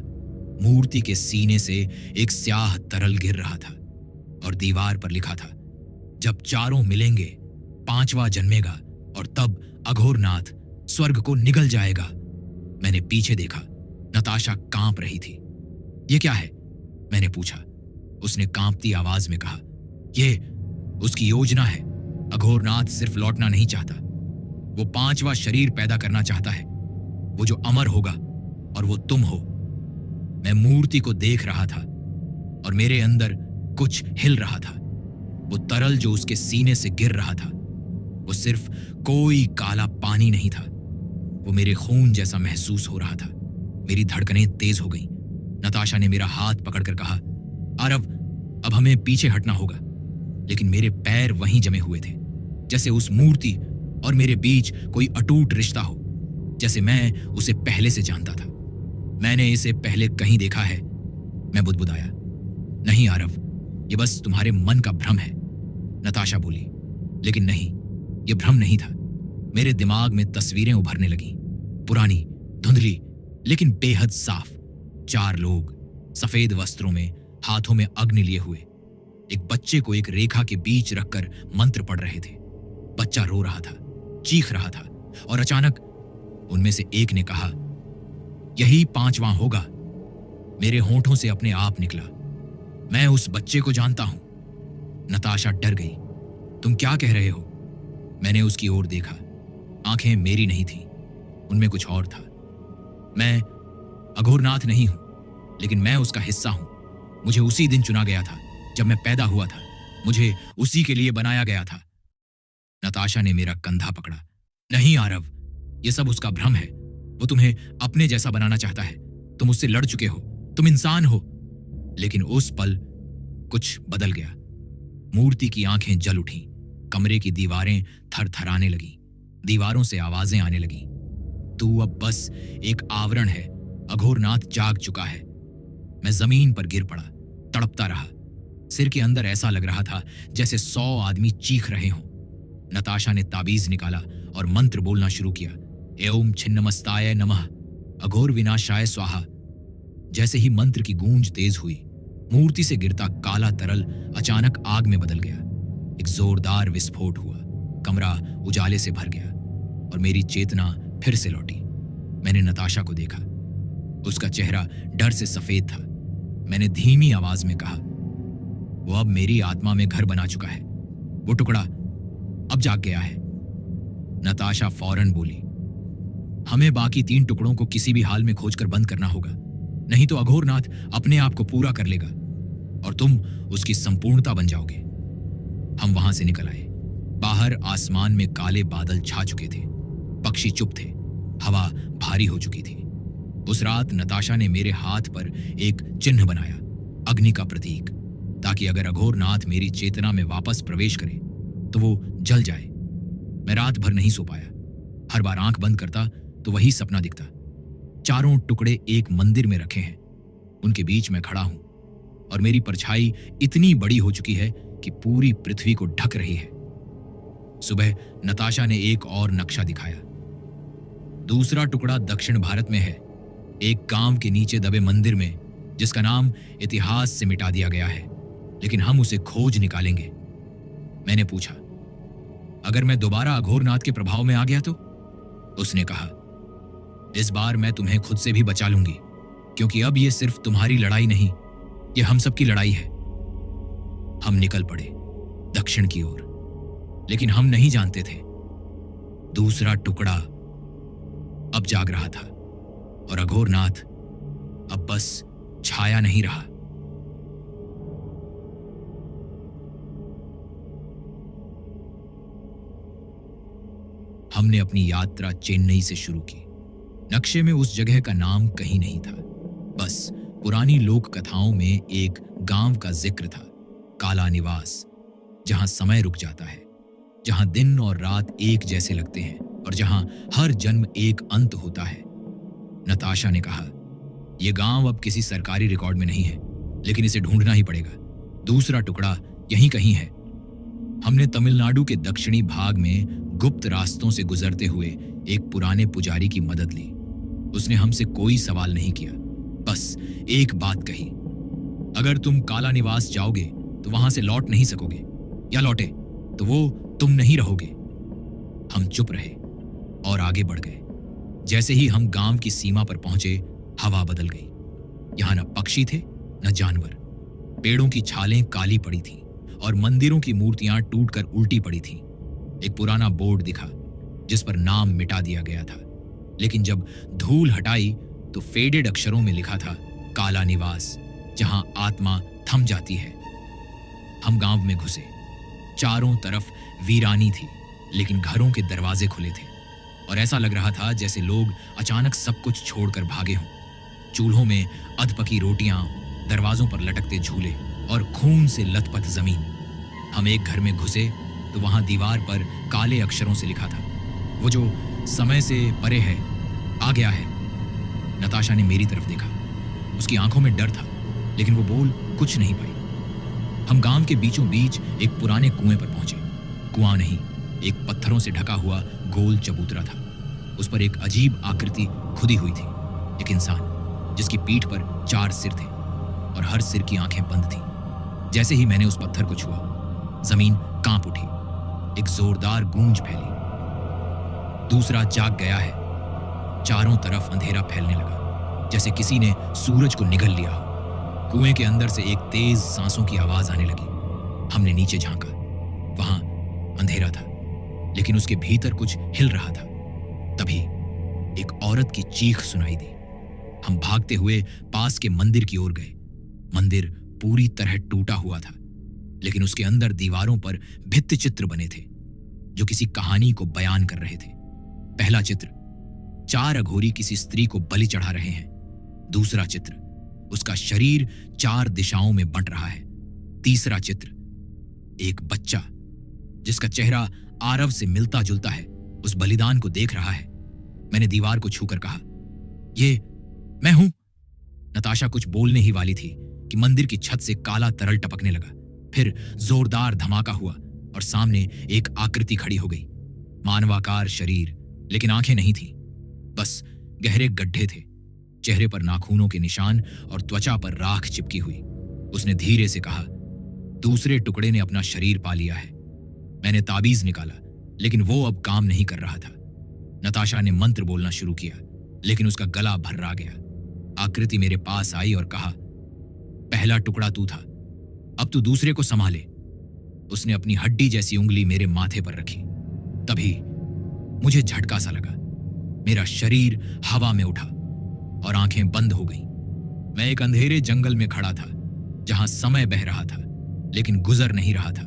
मूर्ति के सीने से एक स्याह तरल गिर रहा था और दीवार पर लिखा था, जब चारों मिलेंगे 5वां जन्मेगा और तब अघोरनाथ स्वर्ग को निगल जाएगा। मैंने पीछे देखा, नताशा कांप रही थी। ये क्या है? मैंने पूछा। उसने कांपती आवाज में कहा, ये उसकी योजना है। अघोरनाथ सिर्फ लौटना नहीं चाहता, वो 5वां शरीर पैदा करना चाहता है, वो जो अमर होगा और वो तुम हो। मैं मूर्ति को देख रहा था और मेरे अंदर कुछ हिल रहा था। वो तरल जो उसके सीने से गिर रहा था, वो सिर्फ कोई काला पानी नहीं था, वो मेरे खून जैसा महसूस हो रहा था। मेरी धड़कनें तेज हो गईं। नताशा ने मेरा हाथ पकड़कर कहा, आरव, अब हमें पीछे हटना होगा। लेकिन मेरे पैर वहीं जमे हुए थे, जैसे उस मूर्ति और मेरे बीच कोई अटूट रिश्ता हो, जैसे मैं उसे पहले से जानता था। मैंने इसे पहले कहीं देखा है। मैं बुदबुदाया, नहीं आरव, ये बस तुम्हारे मन का भ्रम है। नताशा बोली, लेकिन नहीं, ये भ्रम नहीं था। मेरे दिमाग में तस्वीरें उभरने लगीं, पुरानी, धुंधली, लेकिन बेहद साफ। 4 लोग सफेद वस्त्रों में, हाथों में अग्नि लिए हुए, एक बच्चे को एक रेखा के बीच रखकर मंत्र पढ़ रहे थे। बच्चा रो रहा था, चीख रहा था, और अचानक उनमें से एक ने कहा, यही 5वां होगा। मेरे होंठों से अपने आप निकला, मैं उस बच्चे को जानता हूं। नताशा डर गई। तुम क्या कह रहे हो? मैंने उसकी ओर देखा। आंखें मेरी नहीं थीं, उनमें कुछ और था। मैं अघोरनाथ नहीं हूं, लेकिन मैं उसका हिस्सा हूं। मुझे उसी दिन चुना गया था जब मैं पैदा हुआ था, मुझे उसी के लिए बनाया गया था। नताशा ने मेरा कंधा पकड़ा। नहीं आरव, यह सब उसका भ्रम है। वो तुम्हें अपने जैसा बनाना चाहता है। तुम उससे लड़ चुके हो, तुम इंसान हो। लेकिन उस पल कुछ बदल गया। मूर्ति की आंखें जल उठीं, कमरे की दीवारें थरथराने लगीं, दीवारों से आवाजें आने लगीं। तू अब बस एक आवरण है, अघोरनाथ जाग चुका है। मैं जमीन पर गिर पड़ा, तड़पता रहा। सिर के अंदर ऐसा लग रहा था जैसे 100 आदमी चीख रहे हों। नताशा ने ताबीज निकाला और मंत्र बोलना शुरू किया, एओम छिन्नमस्ताय नमः, अघोर विनाशाय स्वाहा। जैसे ही मंत्र की गूंज तेज हुई, मूर्ति से गिरता काला तरल अचानक आग में बदल गया। एक जोरदार विस्फोट हुआ, कमरा उजाले से भर गया और मेरी चेतना फिर से लौटी। मैंने नताशा को देखा। उसका चेहरा डर से सफेद था। मैंने धीमी आवाज में कहा, वो अब मेरी आत्मा में घर बना चुका है। वो टुकड़ा अब जाग गया है। नताशा फौरन बोली, हमें बाकी 3 टुकड़ों को किसी भी हाल में खोजकर बंद करना होगा, नहीं तो अघोरनाथ अपने आप को पूरा कर लेगा और तुम उसकी संपूर्णता बन जाओगे। हम वहां से निकल आए। बाहर आसमान में काले बादल छा चुके थे। पक्षी चुप थे। हवा भारी हो चुकी थी। उस रात नताशा ने मेरे हाथ पर एक चिन्ह बनाया, अग्नि का प्रतीक, ताकि अगर अघोरनाथ मेरी चेतना में वापस प्रवेश करे तो वो जल जाए। मैं रात भर नहीं सो पाया। हर बार आंख बंद करता तो वही सपना दिखता। 4 टुकड़े एक मंदिर में रखे हैं। उनके बीच में खड़ा हूं और मेरी परछाई इतनी बड़ी हो चुकी है कि पूरी पृथ्वी को ढक रही है। सुबह नताशा ने एक और नक्शा दिखाया। दूसरा टुकड़ा दक्षिण भारत में है, एक गांव के नीचे दबे मंदिर में, जिसका नाम इतिहास से मिटा दिया गया है, लेकिन हम उसे खोज निकालेंगे। मैंने पूछा, अगर मैं दोबारा अघोरनाथ के प्रभाव में आ गया तो? उसने कहा, इस बार मैं तुम्हें खुद से भी बचा लूंगी, क्योंकि अब यह सिर्फ तुम्हारी लड़ाई नहीं, यह हम सबकी लड़ाई है। हम निकल पड़े दक्षिण की ओर, लेकिन हम नहीं जानते थे दूसरा टुकड़ा अब जाग रहा था और अघोरनाथ अब बस छाया नहीं रहा। हमने अपनी यात्रा चेन्नई से शुरू की। नक्शे में उस जगह का नाम कहीं नहीं था, बस पुरानी लोक कथाओं में एक गांव का जिक्र था, काला निवास, जहां समय रुक जाता है, जहां दिन और रात एक जैसे लगते हैं और जहां हर जन्म एक अंत होता है। नताशा ने कहा, यह गांव अब किसी सरकारी रिकॉर्ड में नहीं है, लेकिन इसे ढूंढना ही पड़ेगा। दूसरा टुकड़ा यहीं कहीं है। हमने तमिलनाडु के दक्षिणी भाग में गुप्त रास्तों से गुजरते हुए एक पुराने पुजारी की मदद ली। उसने हमसे कोई सवाल नहीं किया, बस एक बात कही, अगर तुम काला निवास जाओगे तो वहां से लौट नहीं सकोगे, या लौटे तो वो तुम नहीं रहोगे। हम चुप रहे और आगे बढ़ गए। जैसे ही हम गांव की सीमा पर पहुंचे, हवा बदल गई। यहां न पक्षी थे न जानवर। पेड़ों की छालें काली पड़ी थीं और मंदिरों की मूर्तियां टूटकर उल्टी पड़ी थीं। एक पुराना बोर्ड दिखा जिस पर नाम मिटा दिया गया था, लेकिन जब धूल हटाई तो फेडेड अक्षरों में लिखा था, काला निवास, जहां आत्मा थम जाती है। हम गांव में घुसे। चारों तरफ वीरानी थी, लेकिन घरों के दरवाजे खुले थे और ऐसा लग रहा था जैसे लोग अचानक सब कुछ छोड़कर भागे हों। चूल्हों में अधपकी रोटियां, दरवाजों पर लटकते झूले और खून से लथपथ जमीन। हम एक घर में घुसे तो वहां दीवार पर काले अक्षरों से लिखा था, वो जो समय से परे है, आ गया है। नताशा ने मेरी तरफ देखा। उसकी आंखों में डर था, लेकिन वो बोल कुछ नहीं पाई। हम गांव के बीचों बीच एक पुराने कुएं पर पहुंचे। कुआं नहीं, एक पत्थरों से ढका हुआ गोल चबूतरा था। उस पर एक अजीब आकृति खुदी हुई थी, एक इंसान जिसकी पीठ पर 4 सिर थे और हर सिर की आंखें बंद थीं। जैसे ही मैंने उस पत्थर को छुआ, जमीन कांप उठी। एक जोरदार गूंज फैली। दूसरा जाग गया है। चारों तरफ अंधेरा फैलने लगा, जैसे किसी ने सूरज को निगल लिया हो। कुएं के अंदर से एक तेज सांसों की आवाज आने लगी। हमने नीचे झांका। वहां अंधेरा था, लेकिन उसके भीतर कुछ हिल रहा था। तभी एक औरत की चीख सुनाई दी। हम भागते हुए पास के मंदिर की ओर गए। मंदिर पूरी तरह टूटा हुआ था, लेकिन उसके अंदर दीवारों पर भित्ति चित्र बने थे जो किसी कहानी को बयान कर रहे थे। पहला चित्र, 4 अघोरी किसी स्त्री को बलि चढ़ा रहे हैं। दूसरा चित्र, उसका शरीर 4 दिशाओं में बंट रहा है। तीसरा चित्र, एक बच्चा जिसका चेहरा आरव से मिलता जुलता है, उस बलिदान को देख रहा है। मैंने दीवार को छूकर कहा, ये मैं हूं। नताशा कुछ बोलने ही वाली थी कि मंदिर की छत से काला तरल टपकने लगा। फिर जोरदार धमाका हुआ और सामने एक आकृति खड़ी हो गई। मानवाकार शरीर, लेकिन आंखें नहीं थीं, बस गहरे गड्ढे थे। चेहरे पर नाखूनों के निशान और त्वचा पर राख चिपकी हुई। उसने धीरे से कहा, दूसरे टुकड़े ने अपना शरीर पा लिया है। मैंने ताबीज निकाला, लेकिन वो अब काम नहीं कर रहा था। नताशा ने मंत्र बोलना शुरू किया, लेकिन उसका गला भर्रा गया। आकृति मेरे पास आई और कहा, पहला टुकड़ा तू था, अब तू दूसरे को संभाले। उसने अपनी हड्डी जैसी उंगली मेरे माथे पर रखी। तभी मुझे झटका सा लगा। मेरा शरीर हवा में उठा और आंखें बंद हो गईं। मैं एक अंधेरे जंगल में खड़ा था, जहां समय बह रहा था लेकिन गुजर नहीं रहा था।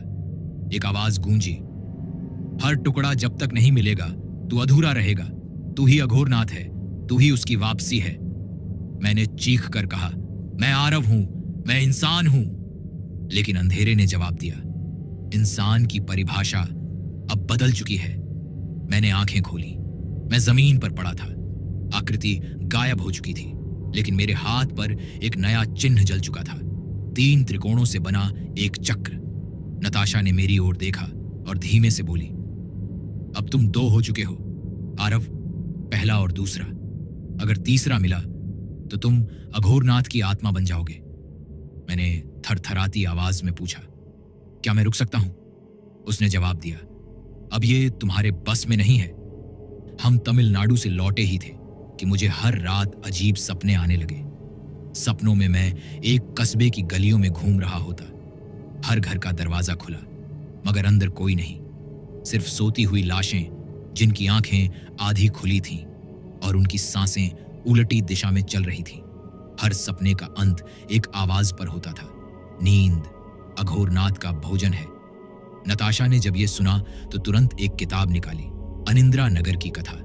एक आवाज गूंजी, हर टुकड़ा जब तक नहीं मिलेगा तू अधूरा रहेगा। तू ही अघोरनाथ है, तू ही उसकी वापसी है। मैंने चीख कर कहा, मैं आरव हूं, मैं इंसान हूं। लेकिन अंधेरे ने जवाब दिया, इंसान की परिभाषा अब बदल चुकी है। मैंने आंखें खोली। मैं जमीन पर पड़ा था। आकृति गायब हो चुकी थी, लेकिन मेरे हाथ पर एक नया चिन्ह जल चुका था, 3 त्रिकोणों से बना एक चक्र। नताशा ने मेरी ओर देखा और धीमे से बोली, अब तुम 2 हो चुके हो आरव, पहला और दूसरा। अगर तीसरा मिला तो तुम अघोरनाथ की आत्मा बन जाओगे। मैंने थरथराती आवाज में पूछा, क्या मैं रुक सकता हूं? उसने जवाब दिया, अब ये तुम्हारे बस में नहीं है। हम तमिलनाडु से लौटे ही थे कि मुझे हर रात अजीब सपने आने लगे। सपनों में मैं एक कस्बे की गलियों में घूम रहा होता। हर घर का दरवाजा खुला, मगर अंदर कोई नहीं, सिर्फ सोती हुई लाशें जिनकी आंखें आधी खुली थीं और उनकी सांसें उलटी दिशा में चल रही थीं। हर सपने का अंत एक आवाज पर होता था, नींद अघोरनाथ का भोजन है। नताशा ने जब यह सुना तो तुरंत एक किताब निकाली, अनिंद्रा नगर की कथा,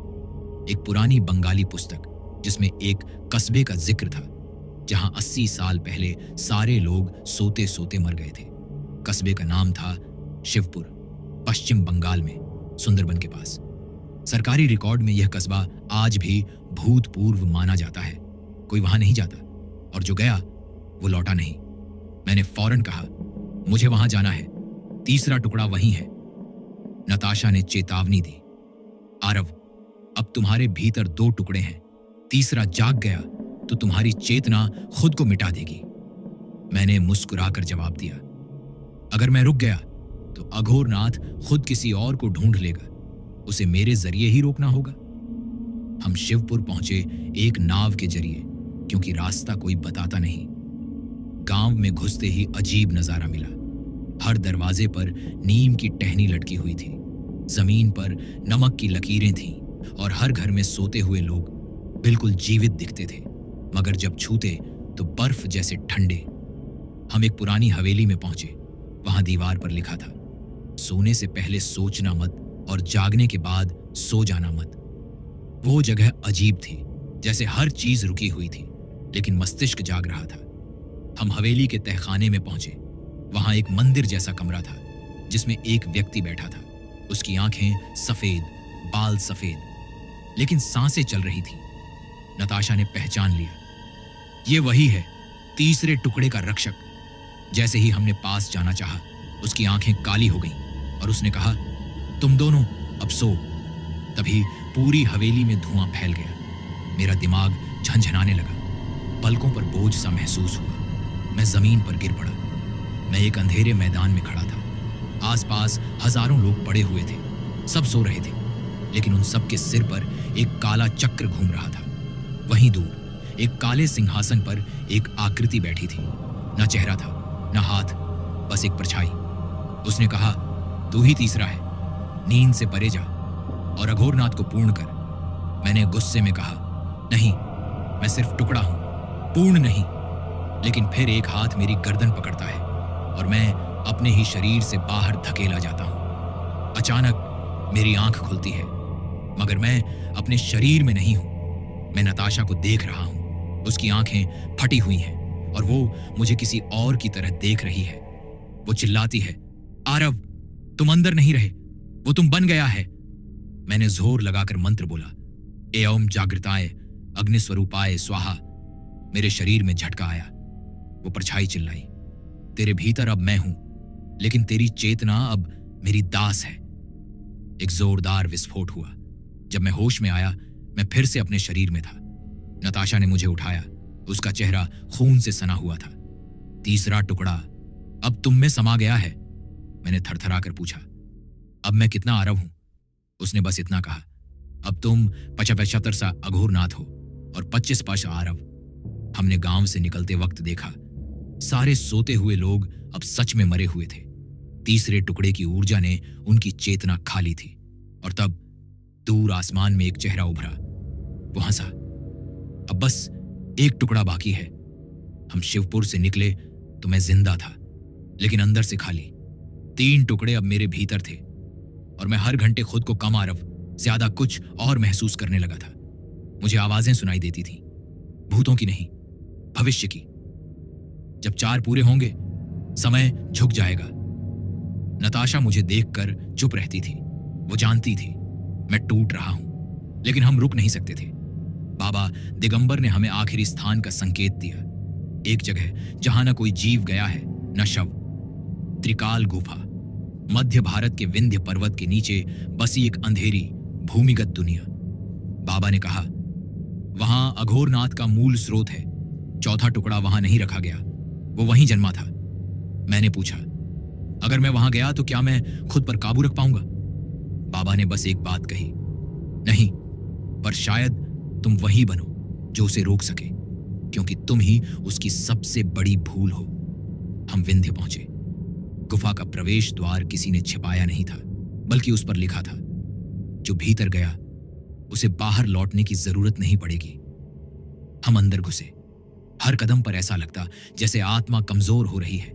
एक पुरानी बंगाली पुस्तक जिसमें एक कस्बे का जिक्र था जहां 80 साल पहले सारे लोग सोते सोते मर गए थे। कस्बे का नाम था शिवपुर, पश्चिम बंगाल में, सुंदरबन के पास। सरकारी रिकॉर्ड में यह कस्बा आज भी भूतपूर्व माना जाता है। कोई वहां नहीं जाता, और जो गया वो लौटा नहीं। मैंने फौरन कहा, मुझे वहां जाना है, तीसरा टुकड़ा वहीं है। नताशा ने चेतावनी दी, आरव, अब तुम्हारे भीतर 2 टुकड़े हैं, तीसरा जाग गया तो तुम्हारी चेतना खुद को मिटा देगी। मैंने मुस्कुराकर जवाब दिया, अगर मैं रुक गया तो अघोरनाथ खुद किसी और को ढूंढ लेगा, उसे मेरे जरिए ही रोकना होगा। हम शिवपुर पहुंचे एक नाव के जरिए, क्योंकि रास्ता कोई बताता नहीं। गांव में घुसते ही अजीब नजारा मिला। हर दरवाजे पर नीम की टहनी लटकी हुई थी, जमीन पर नमक की लकीरें थीं और हर घर में सोते हुए लोग बिल्कुल जीवित दिखते थे, मगर जब छूते तो बर्फ जैसे ठंडे। हम एक पुरानी हवेली में पहुंचे। वहां दीवार पर लिखा था, सोने से पहले सोचना मत और जागने के बाद सो जाना मत। वो जगह अजीब थी, जैसे हर चीज रुकी हुई थी, लेकिन मस्तिष्क जाग रहा था। हम हवेली के तहखाने में पहुंचे। वहां एक मंदिर जैसा कमरा था जिसमें एक व्यक्ति बैठा था। उसकी आंखें सफेद, बाल सफेद, लेकिन सांसें चल रही थी। नताशा ने पहचान लिया, ये वही है, तीसरे टुकड़े का रक्षक। जैसे ही हमने पास जाना चाहा, उसकी आंखें काली हो गईं और उसने कहा, तुम दोनों अब सो। तभी पूरी हवेली में धुआं फैल गया। मेरा दिमाग झंझनाने लगा, पलकों पर बोझ सा महसूस हुआ। मैं जमीन पर गिर पड़ा। मैं एक अंधेरे मैदान में खड़ा था। आसपास हजारों लोग पड़े हुए थे, सब सो रहे थे, लेकिन उन सब के सिर पर एक काला चक्र घूम रहा था। वहीं दूर एक काले सिंहासन पर एक आकृति बैठी थी। न चेहरा था, न हाथ, बस एक परछाई। उसने कहा, तू ही तीसरा है, नींद से परे जा और अघोरनाथ को पूर्ण कर। मैंने गुस्से में कहा, नहीं, मैं सिर्फ टुकड़ा हूं, पूर्ण नहीं। लेकिन फिर एक हाथ मेरी गर्दन पकड़ता है और मैं अपने ही शरीर से बाहर धकेला जाता हूं। अचानक मेरी आंख खुलती है, मगर मैं अपने शरीर में नहीं हूं। मैं नताशा को देख रहा हूं। उसकी आंखें फटी हुई हैं और वो मुझे किसी और की तरह देख रही है। वो चिल्लाती है, आरव, तुम अंदर नहीं रहे, वो तुम बन गया है। मैंने जोर लगाकर मंत्र बोला, एवं जागृताय अग्निस्वरूपाय स्वाहा। मेरे शरीर में झटका आया। वो परछाई चिल्लाई, तेरे भीतर अब मैं हूं, लेकिन तेरी चेतना अब मेरी दास है। एक जोरदार विस्फोट हुआ। जब मैं होश में आया, मैं फिर से अपने शरीर में था। नताशा ने मुझे उठाया। उसका चेहरा खून से सना हुआ था। तीसरा टुकड़ा अब तुम में समा गया है। मैंने थरथरा कर पूछा, अब मैं कितना आरव हूं? उसने बस इतना कहा, अब तुम 75 सा अघोरनाथ हो और 25 पाश आरव। हमने गांव से निकलते वक्त देखा सारे सोते हुए लोग अब सच में मरे हुए थे। तीसरे टुकड़े की ऊर्जा ने उनकी चेतना खा ली थी। और तब दूर आसमान में एक चेहरा उभरा। वो हंसा। अब बस एक टुकड़ा बाकी है। हम शिवपुर से निकले तो मैं जिंदा था, लेकिन अंदर से खाली। 3 टुकड़े अब मेरे भीतर थे और मैं हर घंटे खुद को कम आरव, ज्यादा कुछ और महसूस करने लगा था। मुझे आवाजें सुनाई देती थीं, भूतों की नहीं, भविष्य की। जब 4 पूरे होंगे, समय झुक जाएगा। नताशा मुझे देखकर चुप रहती थी। वो जानती थी मैं टूट रहा हूं, लेकिन हम रुक नहीं सकते थे। बाबा दिगंबर ने हमें आखिरी स्थान का संकेत दिया, एक जगह जहां न कोई जीव गया है न शव। त्रिकाल गुफा, मध्य भारत के विंध्य पर्वत के नीचे बसी एक अंधेरी भूमिगत दुनिया। बाबा ने कहा वहां अघोरनाथ का मूल स्रोत है। चौथा टुकड़ा वहां नहीं रखा गया, वो वहीं जन्मा था। मैंने पूछा अगर मैं वहां गया तो क्या मैं खुद पर काबू रख पाऊंगा? बाबा ने बस एक बात कही, नहीं, पर शायद तुम वही बनो जो उसे रोक सके, क्योंकि तुम ही उसकी सबसे बड़ी भूल हो। हम विंध्य पहुंचे। गुफा का प्रवेश द्वार किसी ने छिपाया नहीं था, बल्कि उस पर लिखा था जो भीतर गया उसे बाहर लौटने की जरूरत नहीं पड़ेगी। हम अंदर घुसे। हर कदम पर ऐसा लगता जैसे आत्मा कमजोर हो रही है।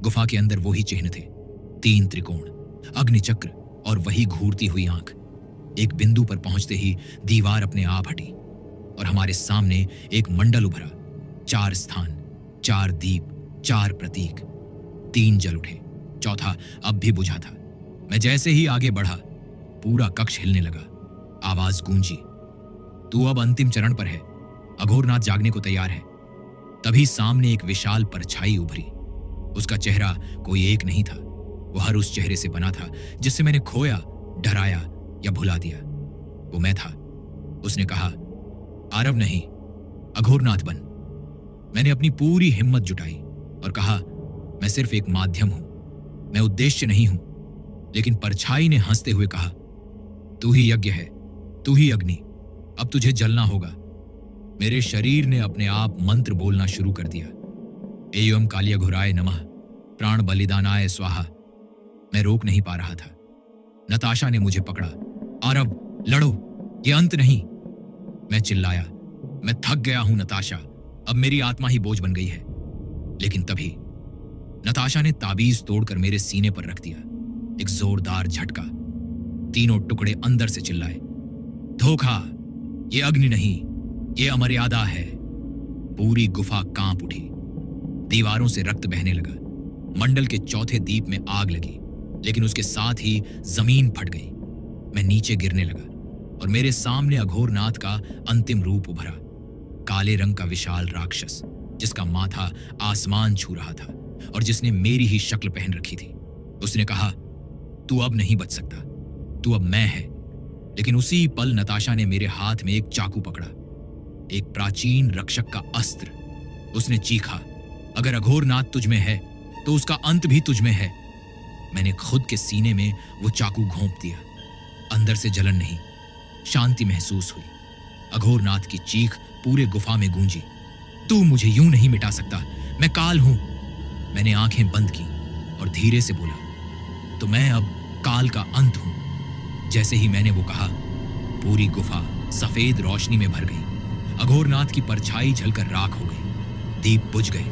गुफा के अंदर वही चिन्ह थे, 3 त्रिकोण, अग्निचक्र और वही घूरती हुई आंख। एक बिंदु पर पहुंचते ही दीवार अपने आप हटी और हमारे सामने एक मंडल उभरा। 4 स्थान, 4 दीप, 4 प्रतीक। 3 जल उठे, चौथा अब भी बुझा था। मैं जैसे ही आगे बढ़ा, पूरा कक्ष हिलने लगा। आवाज गूंजी, तू अब अंतिम चरण पर है, अघोरनाथ जागने को तैयार है। तभी सामने एक विशाल परछाई उभरी। उसका चेहरा कोई एक नहीं था, वो हर उस चेहरे से बना था जिससे मैंने खोया, डराया या भुला दिया। वो मैं था। उसने कहा आरव नहीं, अघोरनाथ बन। मैंने अपनी पूरी हिम्मत जुटाई और कहा मैं सिर्फ एक माध्यम हूं, मैं उद्देश्य नहीं हूं। लेकिन परछाई ने हंसते हुए कहा तू ही यज्ञ है, तू ही अग्नि, अब तुझे जलना होगा। मेरे शरीर ने अपने आप मंत्र बोलना शुरू कर दिया। एयम कालिया घुराय नमः, प्राण बलिदानाय स्वाहा। मैं रोक नहीं पा रहा था। नताशा ने मुझे पकड़ा। आरव लड़ो, ये अंत नहीं। मैं चिल्लाया, मैं थक गया हूं नताशा, अब मेरी आत्मा ही बोझ बन गई है। लेकिन तभी नताशा ने ताबीज तोड़कर मेरे सीने पर रख दिया। एक जोरदार झटका। तीनों टुकड़े अंदर से चिल्लाए, धोखा, ये अग्नि नहीं, ये अमर्यादा है। पूरी गुफा कांप उठी। दीवारों से रक्त बहने लगा। मंडल के चौथे दीप में आग लगी, लेकिन उसके साथ ही जमीन फट गई। मैं नीचे गिरने लगा और मेरे सामने अघोरनाथ का अंतिम रूप उभरा। काले रंग का विशाल राक्षस, जिसका माथा आसमान छू रहा था और जिसने मेरी ही शक्ल पहन रखी थी। उसने कहा तू अब नहीं बच सकता, तू अब मैं है। लेकिन उसी पल नताशा ने मेरे हाथ में एक चाकू पकड़ा, एक प्राचीन रक्षक का अस्त्र। उसने चीखा, अगर अघोरनाथ तुझ में है तो उसका अंत भी तुझ में है। मैंने खुद के सीने में वो चाकू घोंप दिया। अंदर से जलन नहीं, शांति महसूस हुई। अघोरनाथ की चीख पूरे गुफा में गूंजी, तू मुझे यूं नहीं मिटा सकता, मैं काल हूं। मैंने आंखें बंद की और धीरे से बोला, तो मैं अब काल का अंत हूं। जैसे ही मैंने वो कहा, पूरी गुफा सफेद रोशनी में भर गई। अघोरनाथ की परछाई झलकर राख हो गई। दीप बुझ गए,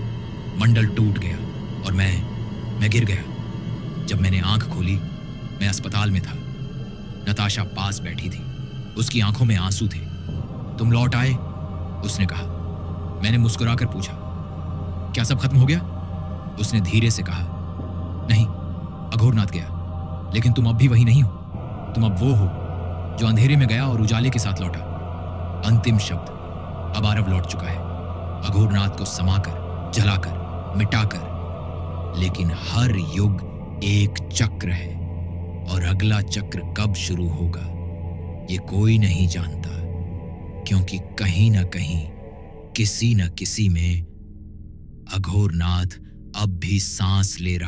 मंडल टूट गया और मैं गिर गया। जब मैंने आंख खोली, मैं अस्पताल में था। नताशा पास बैठी थी, उसकी आंखों में आंसू थे। तुम लौट आए? उसने कहा। मैंने मुस्कुराकर पूछा, क्या सब खत्म हो गया? उसने धीरे से कहा, नहीं, अघोरनाथ गया, लेकिन तुम अब भी वही नहीं हो। तुम अब वो हो जो अंधेरे में गया और उजाले के साथ लौटा। अंतिम शब्द, अब आरव लौट चुका है, अघोरनाथ को समाकर, जलाकर, मिटाकर। लेकिन हर युग एक चक्र है और अगला चक्र कब शुरू होगा ये कोई नहीं जानता, क्योंकि कहीं ना कहीं, किसी न किसी में अघोरनाथ अब भी सांस ले रहा